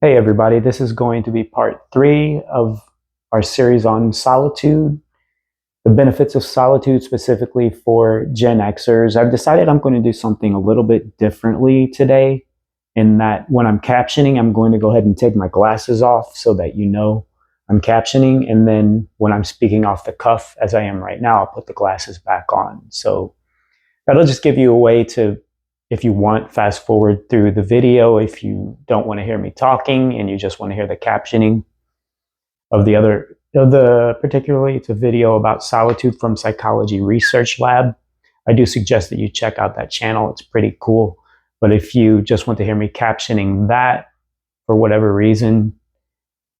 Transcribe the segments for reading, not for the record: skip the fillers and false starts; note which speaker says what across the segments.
Speaker 1: Hey everybody, this is going to be part 3 of our series on solitude, the benefits of solitude specifically for Gen Xers. I've decided I'm going to do something a little bit differently today in that when I'm captioning, I'm going to go ahead and take my glasses off so that you know I'm captioning. And then when I'm speaking off the cuff, as I am right now, I'll put the glasses back on. So that'll just give you a way to, if you want, fast forward through the video. If you don't want to hear me talking and you just want to hear the captioning of particularly it's a video about solitude from Psychology Research Lab. I do suggest that you check out that channel. It's pretty cool. But if you just want to hear me captioning that for whatever reason,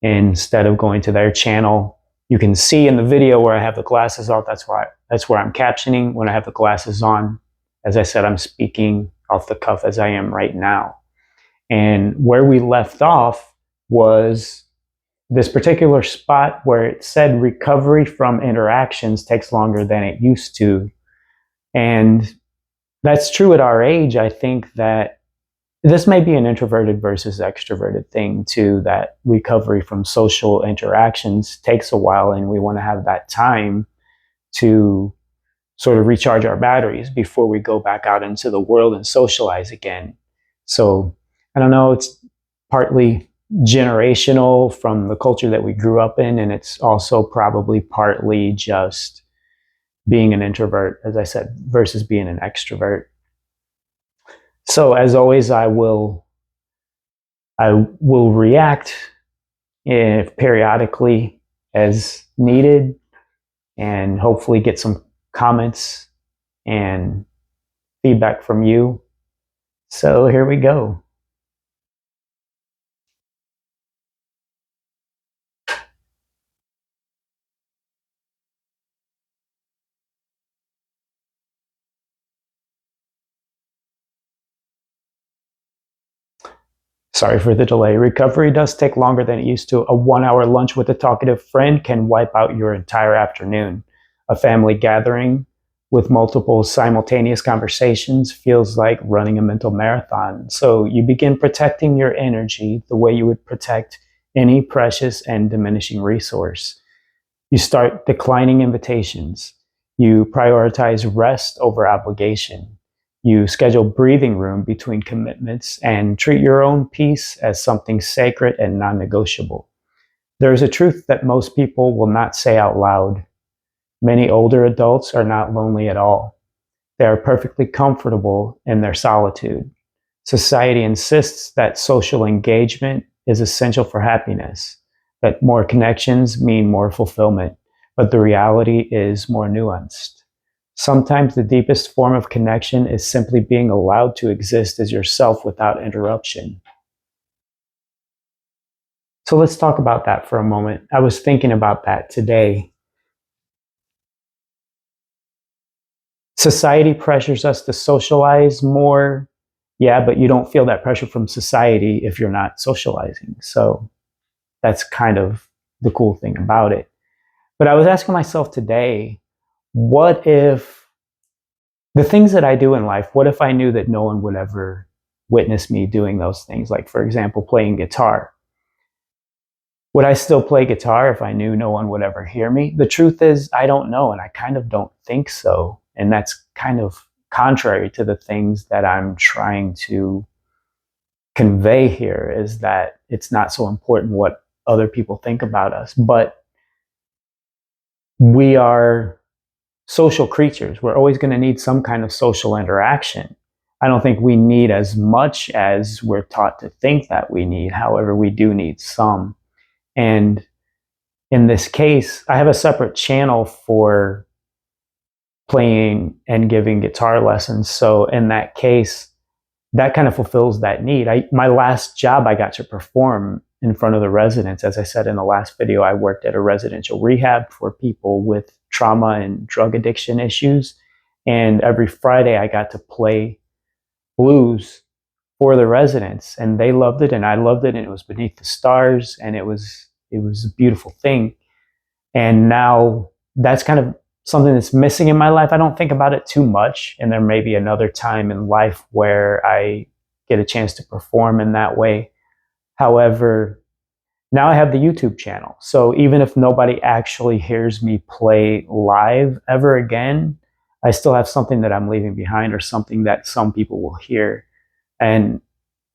Speaker 1: instead of going to their channel, you can see in the video where I have the glasses off. That's where I'm captioning. When I have the glasses on, as I said, I'm speaking off the cuff as I am right now. And where we left off was this particular spot where it said recovery from interactions takes longer than it used to. And that's true at our age. I think that this may be an introverted versus extroverted thing too, that recovery from social interactions takes a while, and we want to have that time to sort of recharge our batteries before we go back out into the world and socialize again. So I don't know, it's partly generational from the culture that we grew up in, and it's also probably partly just being an introvert, as I said, versus being an extrovert. So as always, I will react if periodically as needed, and hopefully get some comments and feedback from you. So here we go. Sorry for the delay. Recovery does take longer than it used to. A 1-hour lunch with a talkative friend can wipe out your entire afternoon. A family gathering with multiple simultaneous conversations feels like running a mental marathon. So you begin protecting your energy the way you would protect any precious and diminishing resource. You start declining invitations. You prioritize rest over obligation. You schedule breathing room between commitments and treat your own peace as something sacred and non-negotiable. There is a truth that most people will not say out loud. Many older adults are not lonely at all. They are perfectly comfortable in their solitude. Society insists that social engagement is essential for happiness, that more connections mean more fulfillment, but the reality is more nuanced. Sometimes the deepest form of connection is simply being allowed to exist as yourself without interruption. So let's talk about that for a moment. I was thinking about that today. Society pressures us to socialize more. Yeah, but you don't feel that pressure from society if you're not socializing. So that's kind of the cool thing about it. But I was asking myself today, what if the things that I do in life, what if I knew that no one would ever witness me doing those things? Like, for example, playing guitar. Would I still play guitar if I knew no one would ever hear me? The truth is, I don't know, and I kind of don't think so. And that's kind of contrary to the things that I'm trying to convey here, is that it's not so important what other people think about us. But we are social creatures. We're always going to need some kind of social interaction. I don't think we need as much as we're taught to think that we need. However, we do need some. And in this case, I have a separate channel for playing and giving guitar lessons. So in that case, that kind of fulfills that need. My last job, I got to perform in front of the residents. As I said in the last video, I worked at a residential rehab for people with trauma and drug addiction issues. And every Friday I got to play blues for the residents, and they loved it and I loved it, and it was beneath the stars, and it was a beautiful thing. And now that's kind of something that's missing in my life. I don't think about it too much, and there may be another time in life where I get a chance to perform in that way. However, now I have the YouTube channel. So even if nobody actually hears me play live ever again, I still have something that I'm leaving behind or something that some people will hear. And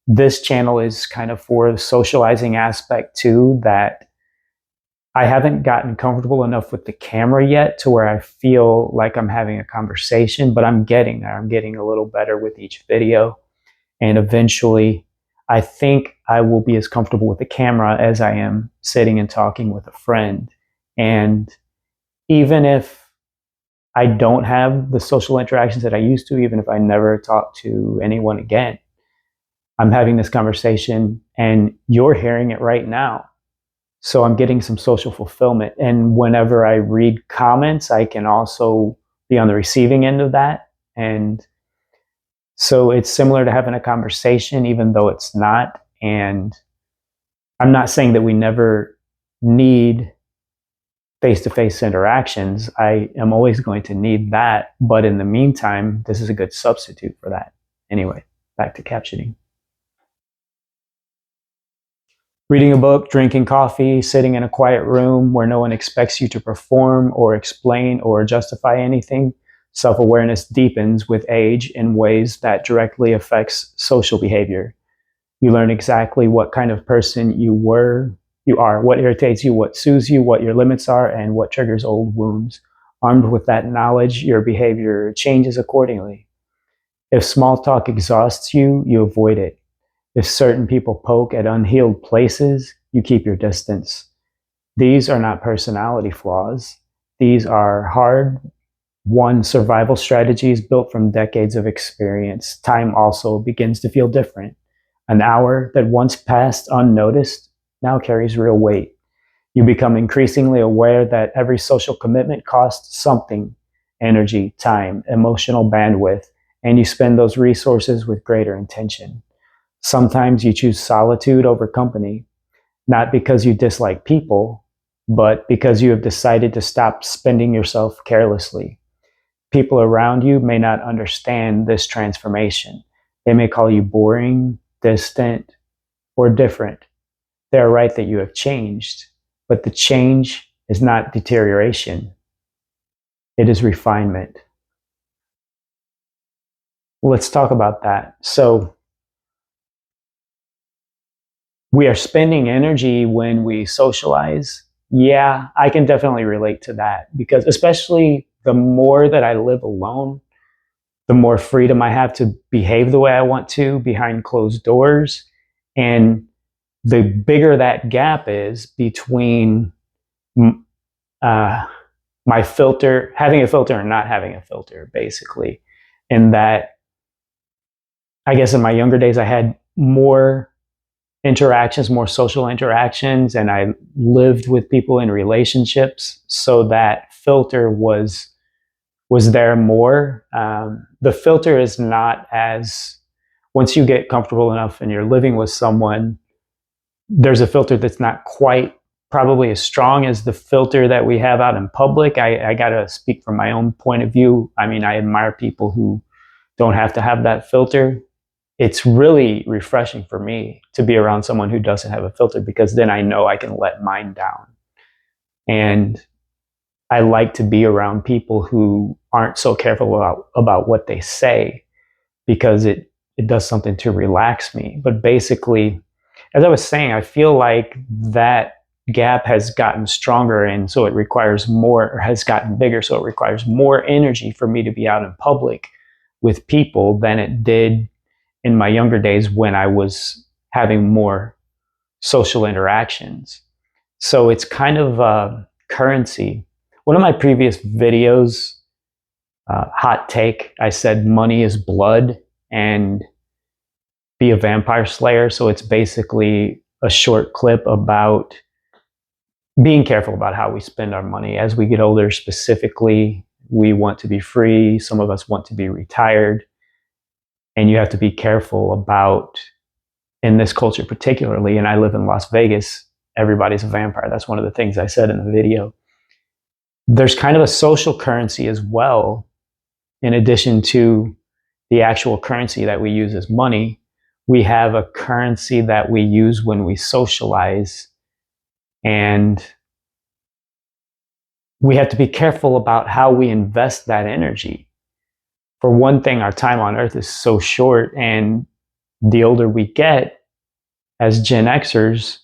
Speaker 1: this channel is kind of for the socializing aspect too, that I haven't gotten comfortable enough with the camera yet to where I feel like I'm having a conversation, but I'm getting there. I'm getting a little better with each video. And eventually, I think I will be as comfortable with the camera as I am sitting and talking with a friend. And even if I don't have the social interactions that I used to, even if I never talk to anyone again, I'm having this conversation and you're hearing it right now. So I'm getting some social fulfillment. And whenever I read comments, I can also be on the receiving end of that. And so it's similar to having a conversation, even though it's not. And I'm not saying that we never need face to face interactions. I am always going to need that. But in the meantime, this is a good substitute for that. Anyway, back to captioning. Reading a book, drinking coffee, sitting in a quiet room where no one expects you to perform or explain or justify anything. Self-awareness deepens with age in ways that directly affects social behavior. You learn exactly what kind of person you are, what irritates you, what soothes you, what your limits are, and what triggers old wounds. Armed with that knowledge, your behavior changes accordingly. If small talk exhausts you, you avoid it. If certain people poke at unhealed places, you keep your distance. These are not personality flaws. These are hard-won survival strategies built from decades of experience. Time also begins to feel different. An hour that once passed unnoticed now carries real weight. You become increasingly aware that every social commitment costs something: energy, time, emotional bandwidth, and you spend those resources with greater intention. Sometimes you choose solitude over company, not because you dislike people, but because you have decided to stop spending yourself carelessly. People around you may not understand this transformation. They may call you boring, distant, or different. They are right that you have changed, but the change is not deterioration, it is refinement. Let's talk about that. So, we are spending energy when we socialize. Yeah, I can definitely relate to that because, especially the more that I live alone, the more freedom I have to behave the way I want to behind closed doors. And the bigger that gap is between uh, my filter, having a filter and not having a filter, basically. And that, I guess in my younger days, I had more interactions, more social interactions, and I lived with people in relationships. So that filter was there more. The filter is not as, once you get comfortable enough and you're living with someone, there's a filter that's not quite probably as strong as the filter that we have out in public. I got to speak from my own point of view. I mean, I admire people who don't have to have that filter. It's really refreshing for me to be around someone who doesn't have a filter because then I know I can let mine down. And I like to be around people who aren't so careful about what they say because it does something to relax me. But basically, as I was saying, I feel like that gap has gotten stronger and so it requires more, or has gotten bigger, so it requires more energy for me to be out in public with people than it did in my younger days when I was having more social interactions. So it's kind of a currency. One of my previous videos, hot take, I said money is blood and be a vampire slayer. So it's basically a short clip about being careful about how we spend our money. As we get older, specifically, we want to be free. Some of us want to be retired. And you have to be careful about, in this culture particularly, and I live in Las Vegas, everybody's a vampire. That's one of the things I said in the video. There's kind of a social currency as well, in addition to the actual currency that we use as money. we have a currency that we use when we socialize, and we have to be careful about how we invest that energy. For one thing, our time on earth is so short, and the older we get as Gen Xers,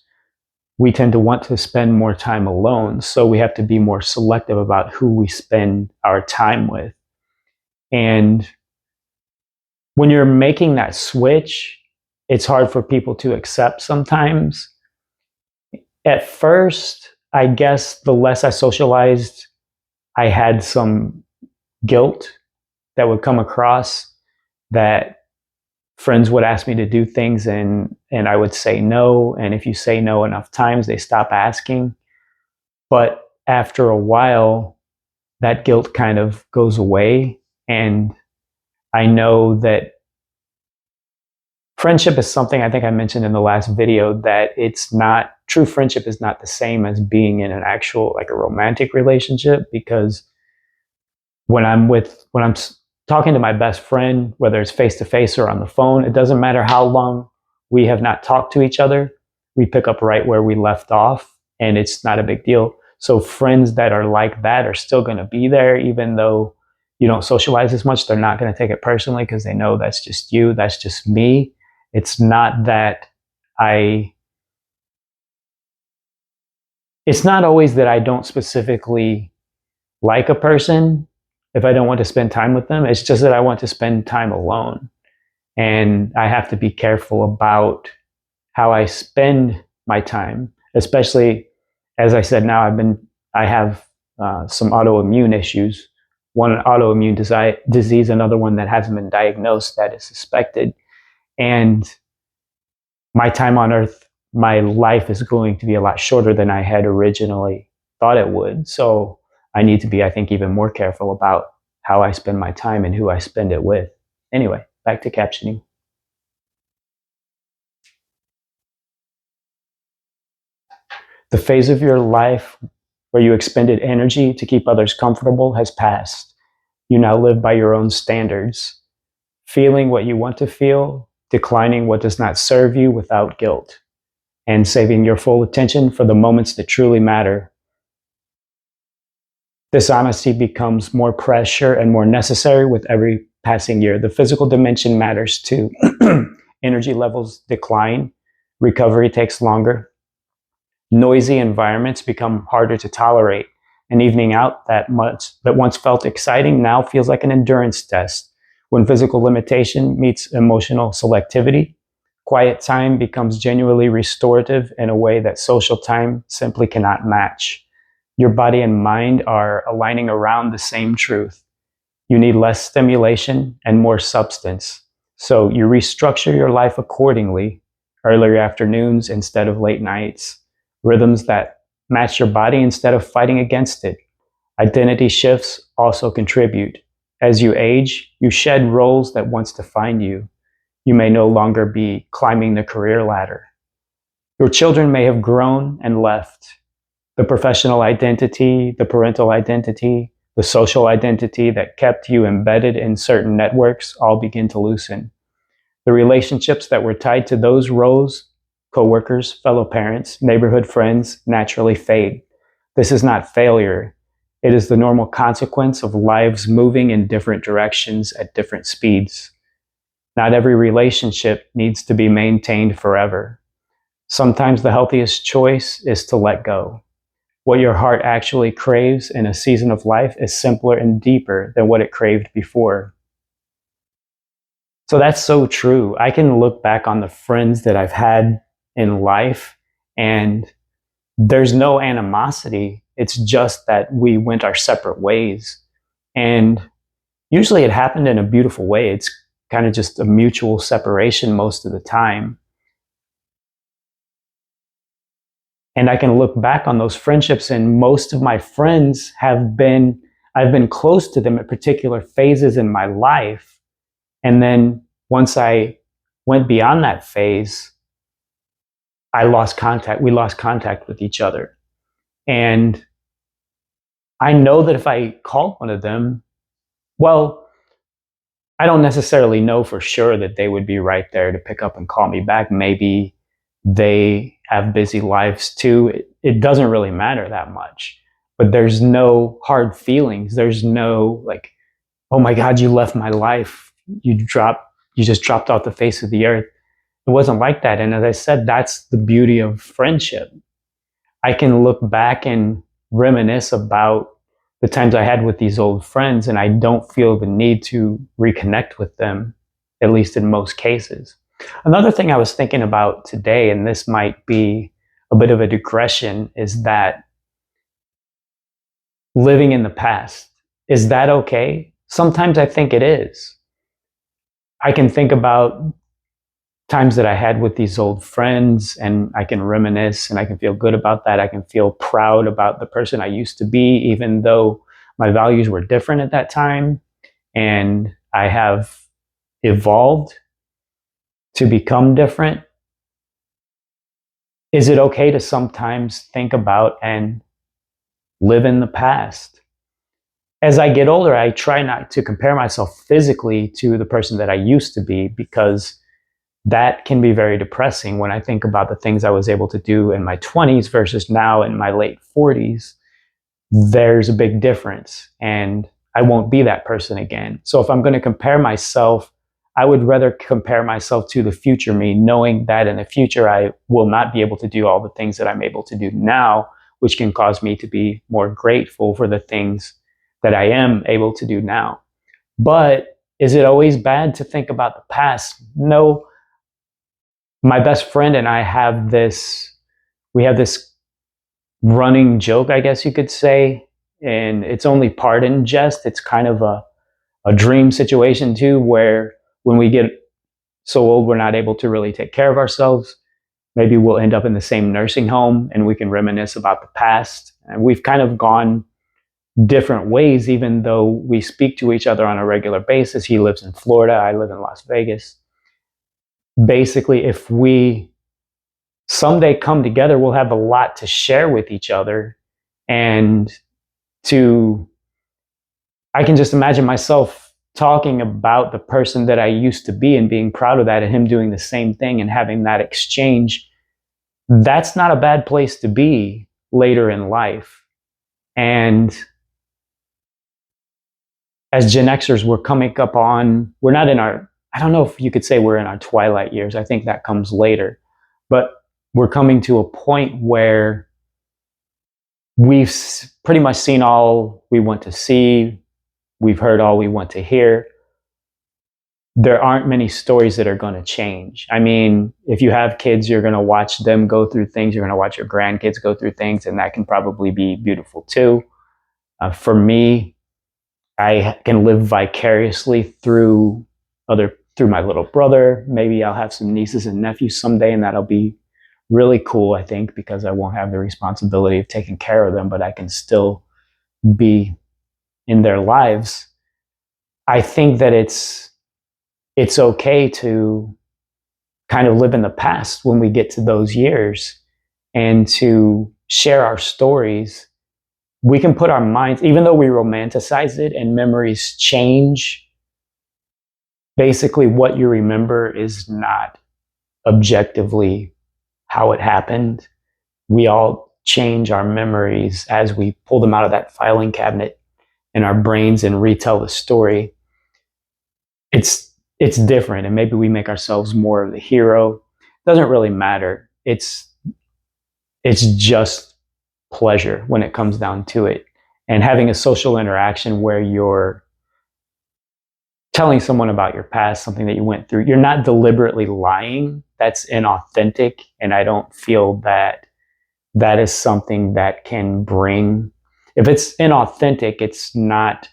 Speaker 1: we tend to want to spend more time alone. So we have to be more selective about who we spend our time with. And when you're making that switch, it's hard for people to accept sometimes. At first, I guess the less I socialized, I had some guilt that would come across, that friends would ask me to do things, and I would say no. And if you say no enough times, they stop asking. But after a while, that guilt kind of goes away. And I know that friendship is something, I think I mentioned in the last video, that it's not, true friendship is not the same as being in an actual, like a romantic relationship. Because when I'm talking to my best friend, whether it's face to face or on the phone, it doesn't matter how long we have not talked to each other. We pick up right where we left off, and it's not a big deal. So friends that are like that are still going to be there, even though you don't socialize as much. They're not going to take it personally because they know that's just you, that's just me. It's not that I. It's not always that I don't specifically like a person if I don't want to spend time with them. It's just that I want to spend time alone. And I have to be careful about how I spend my time, especially, as I said, I have some autoimmune issues. One autoimmune disease, another one that hasn't been diagnosed, that is suspected. And my time on earth, my life is going to be a lot shorter than I had originally thought it would. So I need to be, I think, even more careful about how I spend my time and who I spend it with. Anyway, back to captioning. The phase of your life where you expended energy to keep others comfortable has passed. You now live by your own standards, feeling what you want to feel, declining what does not serve you without guilt, and saving your full attention for the moments that truly matter. This honesty becomes more pressure and more necessary with every passing year. The physical dimension matters too. Energy levels decline, recovery takes longer, noisy environments become harder to tolerate. An evening out that once felt exciting now feels like an endurance test. When physical limitation meets emotional selectivity, quiet time becomes genuinely restorative in a way that social time simply cannot match. Your body and mind are aligning around the same truth. You need less stimulation and more substance. So you restructure your life accordingly, earlier afternoons instead of late nights, rhythms that match your body instead of fighting against it. Identity shifts also contribute. As you age, you shed roles that once defined you. You may no longer be climbing the career ladder. Your children may have grown and left. The professional identity, the parental identity, the social identity that kept you embedded in certain networks all begin to loosen. The relationships that were tied to those roles, coworkers, fellow parents, neighborhood friends, naturally fade. This is not failure. It is the normal consequence of lives moving in different directions at different speeds. Not every relationship needs to be maintained forever. Sometimes the healthiest choice is to let go. What your heart actually craves in a season of life is simpler and deeper than what it craved before. So that's so true. I can look back on the friends that I've had in life, and there's no animosity. It's just that we went our separate ways. And usually it happened in a beautiful way. It's kind of just a mutual separation most of the time. And I can look back on those friendships, and most of my friends I've been close to them at particular phases in my life. And then once I went beyond that phase, we lost contact with each other. And I know that if I called one of them, well, I don't necessarily know for sure that they would be right there to pick up and call me back. Maybe they have busy lives too. It doesn't really matter that much. But there's no hard feelings. There's no like, oh my God, you left my life. You just dropped off the face of the earth. It wasn't like that. And as I said, that's the beauty of friendship. I can look back and reminisce about the times I had with these old friends, and I don't feel the need to reconnect with them, at least in most cases. Another thing I was thinking about today, and this might be a bit of a digression, is that living in the past, is that okay? Sometimes I think it is. I can think about times that I had with these old friends, and I can reminisce and I can feel good about that. I can feel proud about the person I used to be, even though my values were different at that time. And I have evolved to become different. Is it okay to sometimes think about and live in the past? As I get older, I try not to compare myself physically to the person that I used to be, because that can be very depressing when I think about the things I was able to do in my 20s versus now in my late 40s. There's a big difference, and I won't be that person again. So if I'm going to compare myself, I would rather compare myself to the future me, knowing that in the future I will not be able to do all the things that I'm able to do now, which can cause me to be more grateful for the things that I am able to do now. But is it always bad to think about the past? No. My best friend and I have this running joke, I guess you could say, and it's only part in jest. It's kind of a dream situation too, where when we get so old we're not able to really take care of ourselves, maybe we'll end up in the same nursing home and we can reminisce about the past. And we've kind of gone different ways, even though we speak to each other on a regular basis. He lives in Florida, I live in Las Vegas. Basically, if we someday come together, we'll have a lot to share with each other. And to, I can just imagine myself talking about the person that I used to be and being proud of that, and him doing the same thing and having that exchange. That's not a bad place to be later in life. And as Gen Xers, we're coming up on, we're not in our, I don't know if you could say we're in our twilight years. I think that comes later. But we're coming to a point where we've pretty much seen all we want to see. We've heard all we want to hear. There aren't many stories that are going to change. I mean, if you have kids, you're going to watch them go through things. You're going to watch your grandkids go through things, and that can probably be beautiful too. For me, I can live vicariously through my little brother. Maybe I'll have some nieces and nephews someday, and that'll be really cool, I think, because I won't have the responsibility of taking care of them, but I can still be in their lives. I think that it's okay to kind of live in the past when we get to those years, and to share our stories. We can put our minds, even though we romanticize it and memories change, basically what you remember is not objectively how it happened. We all change our memories as we pull them out of that filing cabinet in our brains and retell the story. It's different, and maybe we make ourselves more of the hero. It doesn't really matter. It's just pleasure when it comes down to it. And having a social interaction where you're telling someone about your past, something that you went through, you're not deliberately lying. That's inauthentic, and I don't feel that that is something that can bring, if it's inauthentic, it's not,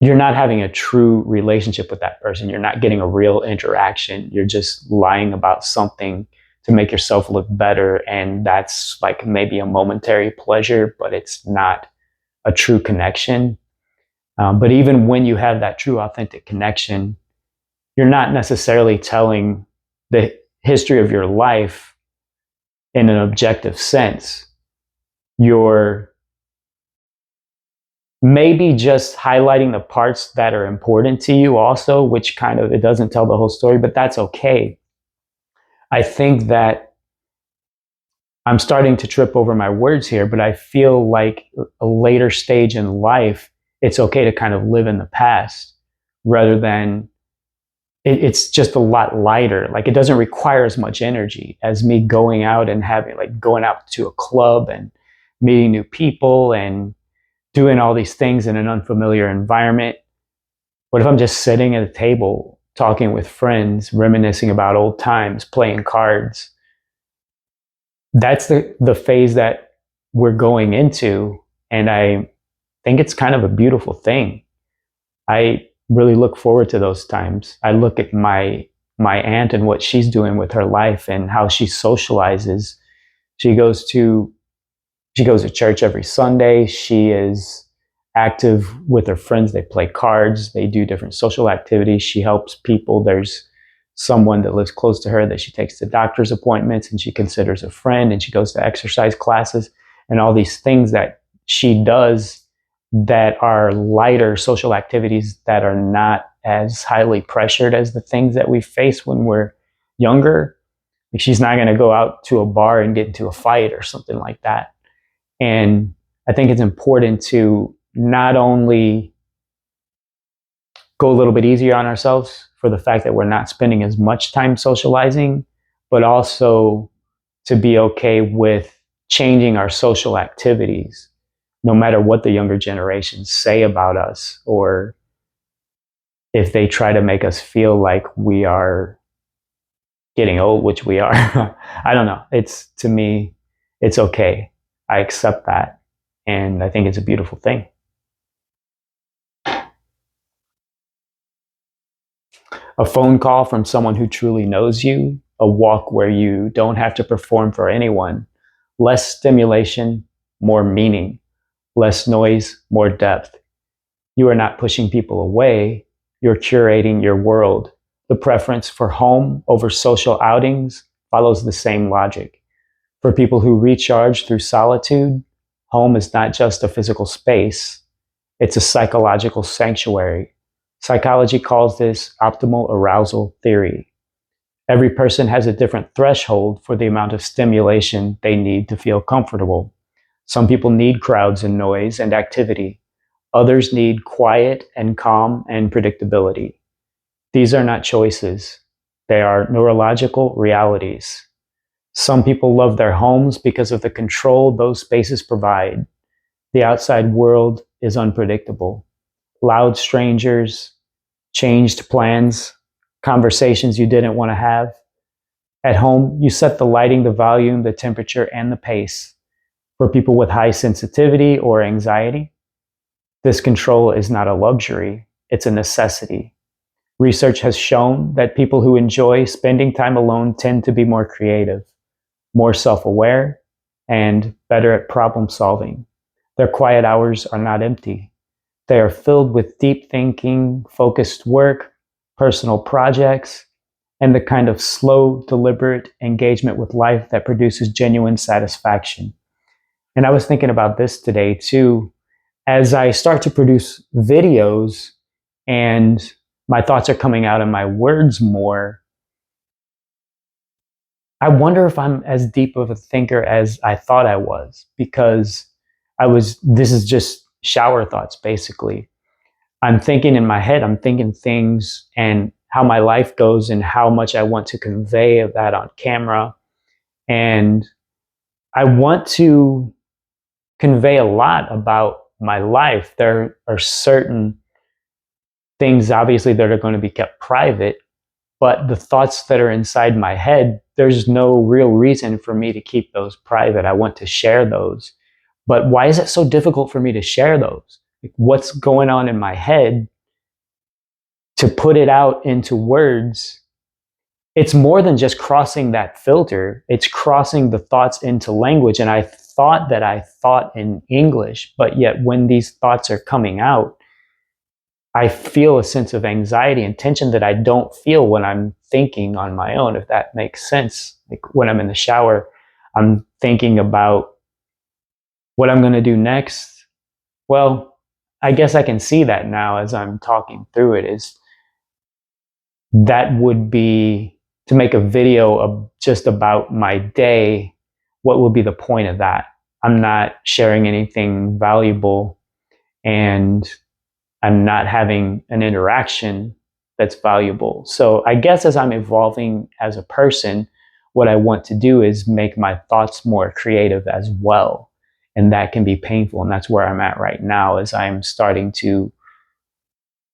Speaker 1: you're not having a true relationship with that person. You're not getting a real interaction. You're just lying about something to make yourself look better. And that's like maybe a momentary pleasure, but it's not a true connection. But even when you have that true, authentic connection, you're not necessarily telling the history of your life in an objective sense. You're maybe just highlighting the parts that are important to you also, which kind of, it doesn't tell the whole story, but that's okay. I think that I'm starting to trip over my words here, but I feel like a later stage in life, it's okay to kind of live in the past rather than it's just a lot lighter. Like it doesn't require as much energy as me going out and having like going out to a club and meeting new people and doing all these things in an unfamiliar environment. What if I'm just sitting at a table talking with friends, reminiscing about old times, playing cards? That's the phase that we're going into. And I think it's kind of a beautiful thing. I really look forward to those times. I look at my aunt and what she's doing with her life and how she socializes. She goes to she goes to church every Sunday. She is active with her friends. They play cards. They do different social activities. She helps people. There's someone that lives close to her that she takes to doctor's appointments and she considers a friend, and she goes to exercise classes and all these things that she does that are lighter social activities that are not as highly pressured as the things that we face when we're younger. Like she's not going to go out to a bar and get into a fight or something like that. And I think it's important to not only go a little bit easier on ourselves for the fact that we're not spending as much time socializing, but also to be okay with changing our social activities, no matter what the younger generations say about us, or if they try to make us feel like we are getting old, which we are. I don't know. It's, to me, it's okay. I accept that. And I think it's a beautiful thing. A phone call from someone who truly knows you, a walk where you don't have to perform for anyone, less stimulation, more meaning, less noise, more depth. You are not pushing people away, you're curating your world. The preference for home over social outings follows the same logic. For people who recharge through solitude, home is not just a physical space, it's a psychological sanctuary. Psychology calls this optimal arousal theory. Every person has a different threshold for the amount of stimulation they need to feel comfortable. Some people need crowds and noise and activity. Others need quiet and calm and predictability. These are not choices, they are neurological realities. Some people love their homes because of the control those spaces provide. The outside world is unpredictable. Loud strangers, changed plans, conversations you didn't want to have. At home, you set the lighting, the volume, the temperature, and the pace. For people with high sensitivity or anxiety, this control is not a luxury, it's a necessity. Research has shown that people who enjoy spending time alone tend to be more creative, more self-aware, and better at problem solving. Their quiet hours are not empty. They are filled with deep thinking, focused work, personal projects, and the kind of slow, deliberate engagement with life that produces genuine satisfaction. And I was thinking about this today too. As I start to produce videos and my thoughts are coming out in my words more, I wonder if I'm as deep of a thinker as I thought I was, because this is just shower thoughts basically. I'm thinking in my head, I'm thinking things and how my life goes and how much I want to convey of that on camera. And I want to convey a lot about my life. There are certain things, obviously, that are going to be kept private, but the thoughts that are inside my head, there's no real reason for me to keep those private. I want to share those. But why is it so difficult for me to share those? Like, what's going on in my head to put it out into words? It's more than just crossing that filter. It's crossing the thoughts into language. And I thought that I thought in English, but yet when these thoughts are coming out, I feel a sense of anxiety and tension that I don't feel when I'm thinking on my own, if that makes sense. Like when I'm in the shower, I'm thinking about what I'm going to do next. Well, I guess I can see that now as I'm talking through it, is that would be to make a video of just about my day. What would be the point of that? I'm not sharing anything valuable, and I'm not having an interaction that's valuable. So I guess as I'm evolving as a person, what I want to do is make my thoughts more creative as well. And that can be painful. And that's where I'm at right now, as I'm starting to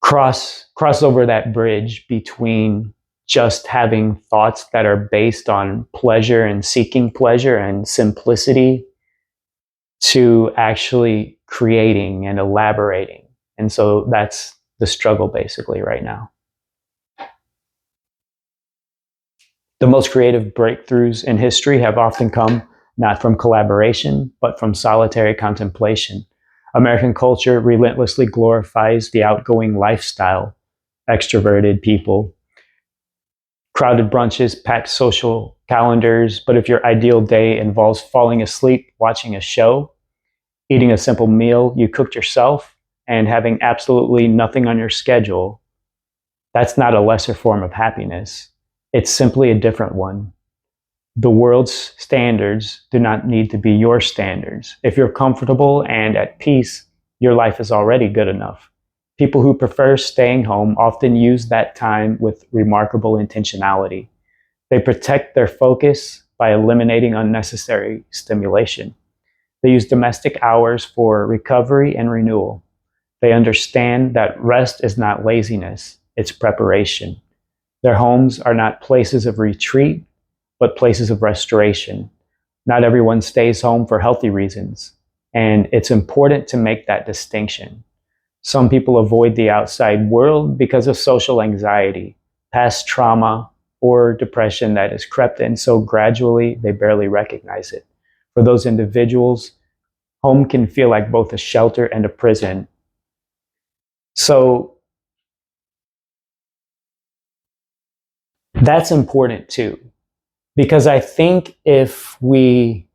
Speaker 1: cross over that bridge between just having thoughts that are based on pleasure and seeking pleasure and simplicity, to actually creating and elaborating. And so that's the struggle basically right now. The most creative breakthroughs in history have often come not from collaboration, but from solitary contemplation. American culture relentlessly glorifies the outgoing lifestyle, extroverted people, crowded brunches, packed social calendars. But if your ideal day involves falling asleep watching a show, eating a simple meal you cooked yourself, and having absolutely nothing on your schedule, that's not a lesser form of happiness. It's simply a different one. The world's standards do not need to be your standards. If you're comfortable and at peace, your life is already good enough. People who prefer staying home often use that time with remarkable intentionality. They protect their focus by eliminating unnecessary stimulation. They use domestic hours for recovery and renewal. They understand that rest is not laziness, it's preparation. Their homes are not places of retreat, but places of restoration. Not everyone stays home for healthy reasons, and it's important to make that distinction. Some people avoid the outside world because of social anxiety, past trauma, or depression that has crept in so gradually they barely recognize it. For those individuals, home can feel like both a shelter and a prison. So that's important too, because I think if we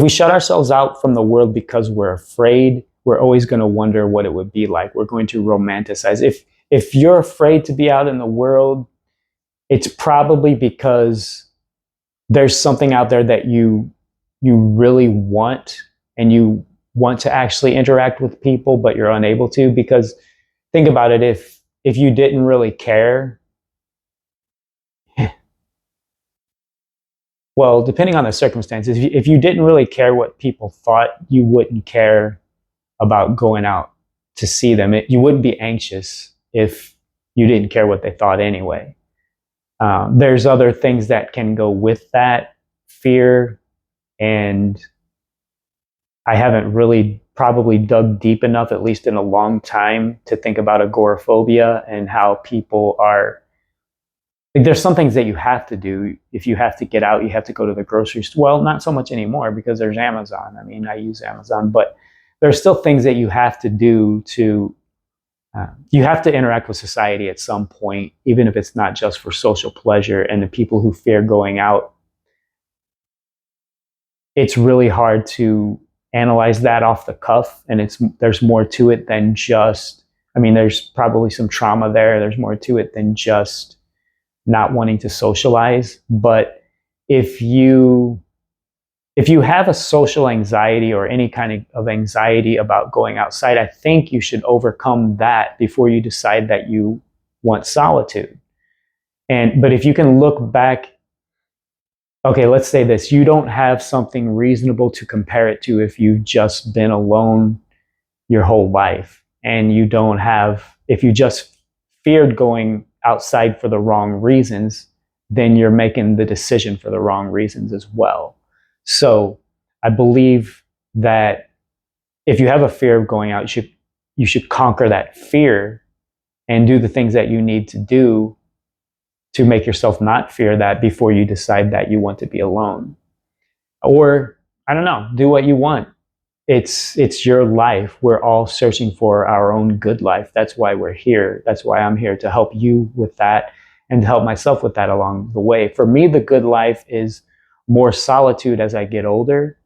Speaker 1: shut ourselves out from the world because we're afraid, we're always going to wonder what it would be like. We're going to romanticize. If you're afraid to be out in the world, it's probably because there's something out there that you really want, and you want to actually interact with people, but you're unable to. Because think about it, if you didn't really care, well, depending on the circumstances, if you didn't really care what people thought, you wouldn't care about going out to see them. You wouldn't be anxious if you didn't care what they thought anyway. There's other things that can go with that fear, and I haven't really probably dug deep enough, at least in a long time, to think about agoraphobia and how people are. Like, there's some things that you have to do. If you have to get out, you have to go to the grocery store. Well, not so much anymore because there's Amazon. I mean, I use Amazon, but there's still things that you have to do to. You have to interact with society at some point, even if it's not just for social pleasure. And the people who fear going out, it's really hard to analyze that off the cuff, and there's more to it than just. I mean, there's probably some trauma there. There's more to it than just not wanting to socialize. But if you have a social anxiety or any kind of anxiety about going outside, I think you should overcome that before you decide that you want solitude. But if you can look back, okay, let's say this, you don't have something reasonable to compare it to if you've just been alone your whole life, and if you just feared going outside for the wrong reasons, then you're making the decision for the wrong reasons as well. So I believe that if you have a fear of going out, you should conquer that fear and do the things that you need to do to make yourself not fear that before you decide that you want to be alone. Or, I don't know, do what you want. It's your life. We're all searching for our own good life. That's why we're here. That's why I'm here, to help you with that and to help myself with that along the way. For me, the good life is more solitude as I get older.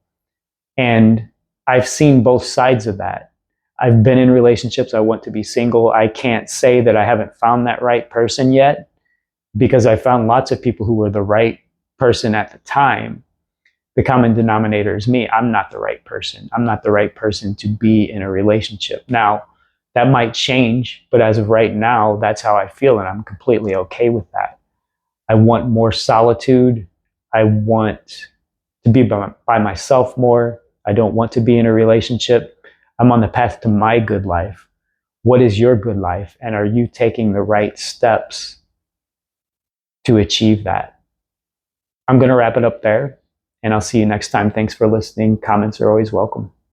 Speaker 1: And I've seen both sides of that. I've been in relationships. I want to be single. I can't say that I haven't found that right person yet, because I found lots of people who were the right person at the time. The common denominator is me. I'm not the right person. I'm not the right person to be in a relationship. Now, that might change, but as of right now, that's how I feel, and I'm completely okay with that. I want more solitude. I want to be by myself more. I don't want to be in a relationship. I'm on the path to my good life. What is your good life? And are you taking the right steps to achieve that? I'm going to wrap it up there, and I'll see you next time. Thanks for listening. Comments are always welcome.